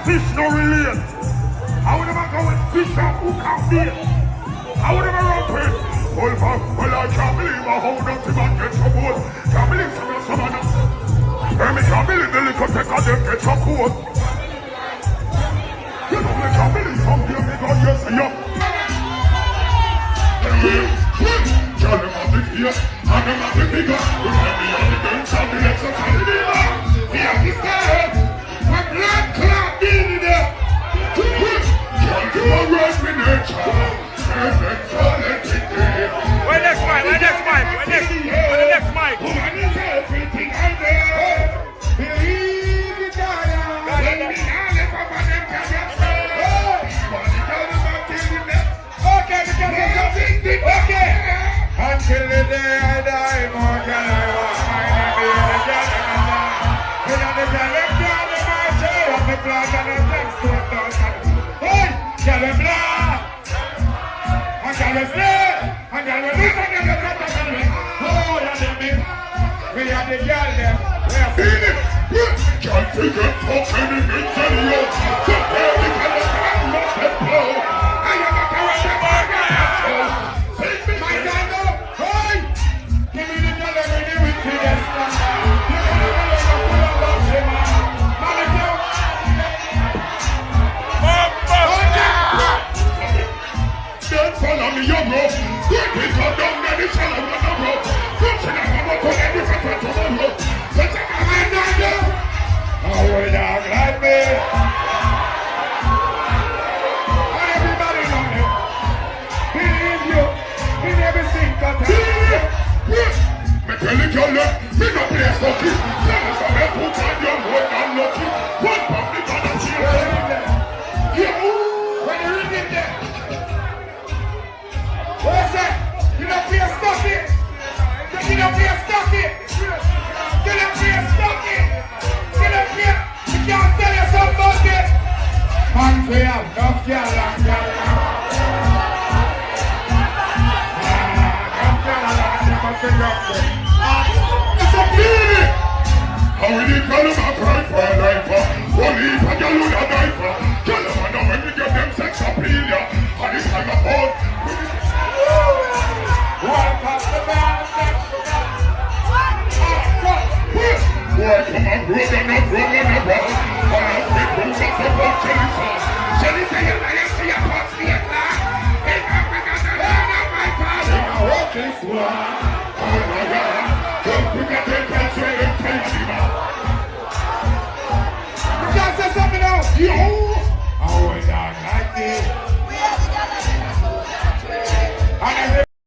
Fish no relate. I would never go with fish and who can't be it. I would never run with. Well, I can't believe I hold up to man get so good. Can't believe someone else. Me can't believe the little take of them get so cool. You know me can't believe some day me go yes and yup. Tell them I'm the fear, and them I'm the figure. Remind me on the bench and the exercise. We have this guy. My blood clot being in there. Can't do a rest with nature. Perfect for let it be. Where next mic? Where next mic? Where next mic? Woman is everything I know. Believe it, God. Let me not let up on them can get free. But it doesn't matter till them. Okay, because it's something big. Okay. Until the day I die, more can I walk. My name is the gentleman. We don't need to let go. The blood and the next to it does. Hey! Get the blood! I got the snake! I got the loose and get the cut of the oh, you know me? We are the girl there. We are feeling it! Can't forget for anything to you. So baby, can the blood not let go? I am a character burger! Take me, my guy, no! Hey! Give me the dollar with the wickedest. Give me the dollar full of love, man. Don't follow me, you bro. Good is not done, then it's all over the road. Don't say that I'm not going to anything for tomorrow. Don't say that I'm not done. How will dog like me? And everybody know me. Believe you. We never think that time. Me tell you, girl, me no play stucky. Tell us how me put on your road and lucky. One public on the cheer. Yeah, when you read it there. What's that? You don't feel stuck it. You don't feel stuck it. You don't feel stuck it. You don't feel. You can't tell you something about it. Man, we have no girl and girl. It's a beauty. How will you call him a cry for a lifer? Only if a girl would a die for. Girl, I know when we get them sex appeal, yeah. And it's like a ball. Welcome to the sex. Boy, come on, grow and not grow and not grow. All of the girls are so much jelly sauce. Jelly say you're not see a pot theater. In Africa, the land of my father. In a walking swan. Oh my God. Don't forget to catch you in Pennsylvania. You can't say something else. Yo!